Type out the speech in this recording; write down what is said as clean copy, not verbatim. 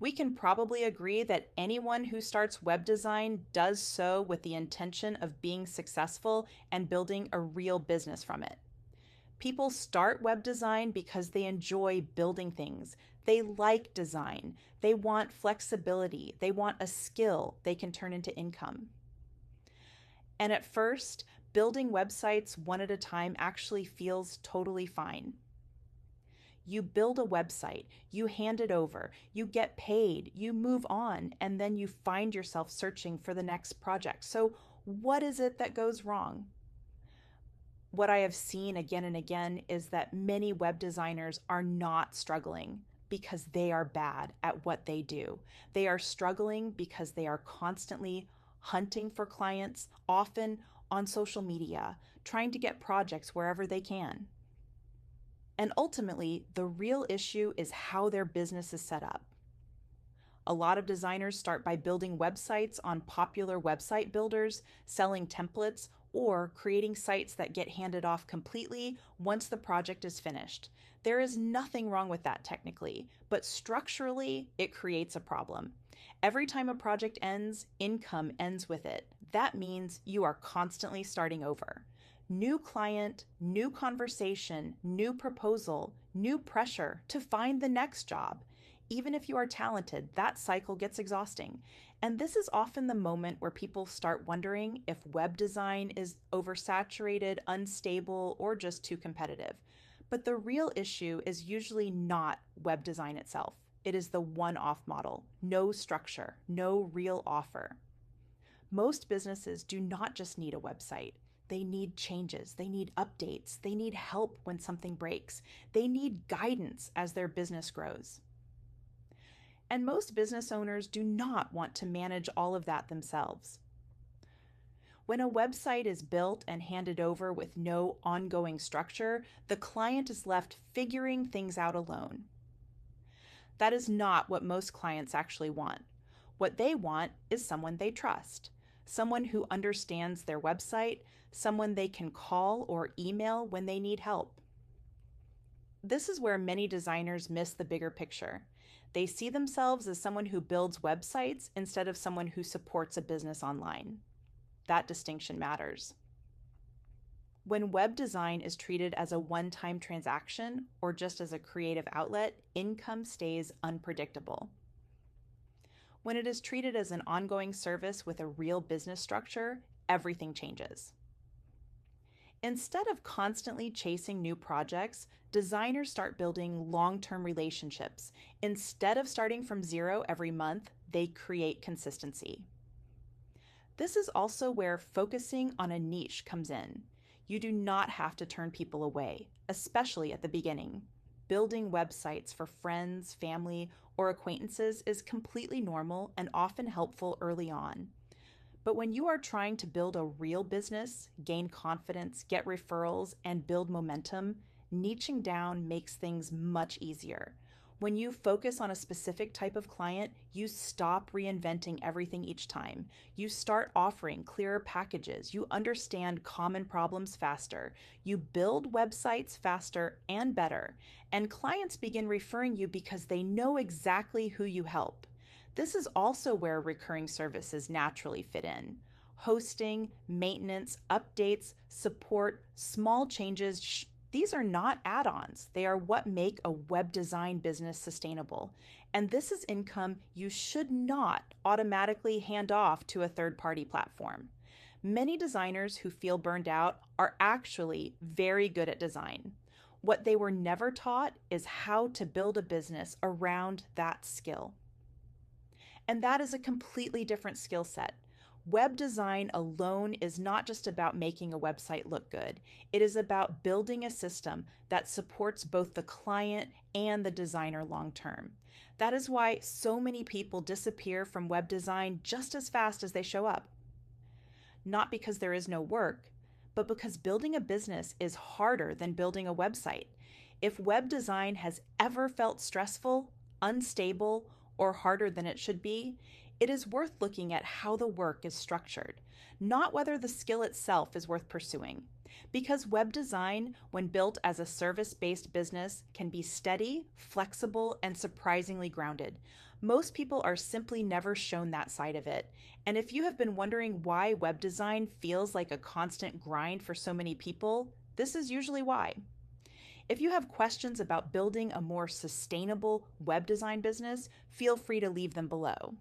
We can probably agree that anyone who starts web design does so with the intention of being successful and building a real business from it. People start web design because they enjoy building things. They like design. They want flexibility. They want a skill they can turn into income. And at first, building websites one at a time actually feels totally fine. You build a website, you hand it over, you get paid, you move on, and then you find yourself searching for the next project. So, what is it that goes wrong? What I have seen again and again is that many web designers are not struggling because they are bad at what they do. They are struggling because they are constantly hunting for clients, often on social media, trying to get projects wherever they can. And ultimately, the real issue is how their business is set up. A lot of designers start by building websites on popular website builders, selling templates, or creating sites that get handed off completely once the project is finished. There is nothing wrong with that technically, but structurally, it creates a problem. Every time a project ends, income ends with it. That means you are constantly starting over. New client, new conversation, new proposal, new pressure to find the next job. Even if you are talented, that cycle gets exhausting. And this is often the moment where people start wondering if web design is oversaturated, unstable, or just too competitive. But the real issue is usually not web design itself. It is the one-off model, no structure, no real offer. Most businesses do not just need a website. They need changes, they need updates, they need help when something breaks, they need guidance as their business grows. And most business owners do not want to manage all of that themselves. When a website is built and handed over with no ongoing structure, the client is left figuring things out alone. That is not what most clients actually want. What they want is someone they trust, someone who understands their website, someone they can call or email when they need help. This is where many designers miss the bigger picture. They see themselves as someone who builds websites instead of someone who supports a business online. That distinction matters. When web design is treated as a one-time transaction or just as a creative outlet, income stays unpredictable. When it is treated as an ongoing service with a real business structure, everything changes. Instead of constantly chasing new projects, designers start building long-term relationships. Instead of starting from zero every month, they create consistency. This is also where focusing on a niche comes in. You do not have to turn people away, especially at the beginning. Building websites for friends, family, or acquaintances is completely normal and often helpful early on. But when you are trying to build a real business, gain confidence, get referrals, and build momentum, niching down makes things much easier. When you focus on a specific type of client, you stop reinventing everything each time. You start offering clearer packages. You understand common problems faster. You build websites faster and better. And clients begin referring you because they know exactly who you help. This is also where recurring services naturally fit in. Hosting, maintenance, updates, support, small changes, these are not add-ons. They are what make a web design business sustainable. And this is income you should not automatically hand off to a third-party platform. Many designers who feel burned out are actually very good at design. What they were never taught is how to build a business around that skill. And that is a completely different skill set. Web design alone is not just about making a website look good. It is about building a system that supports both the client and the designer long term. That is why so many people disappear from web design just as fast as they show up. Not because there is no work, but because building a business is harder than building a website. If web design has ever felt stressful, unstable, or harder than it should be, it is worth looking at how the work is structured, not whether the skill itself is worth pursuing. Because web design, when built as a service-based business, can be steady, flexible, and surprisingly grounded. Most people are simply never shown that side of it. And if you have been wondering why web design feels like a constant grind for so many people, this is usually why. If you have questions about building a more sustainable web design business, feel free to leave them below.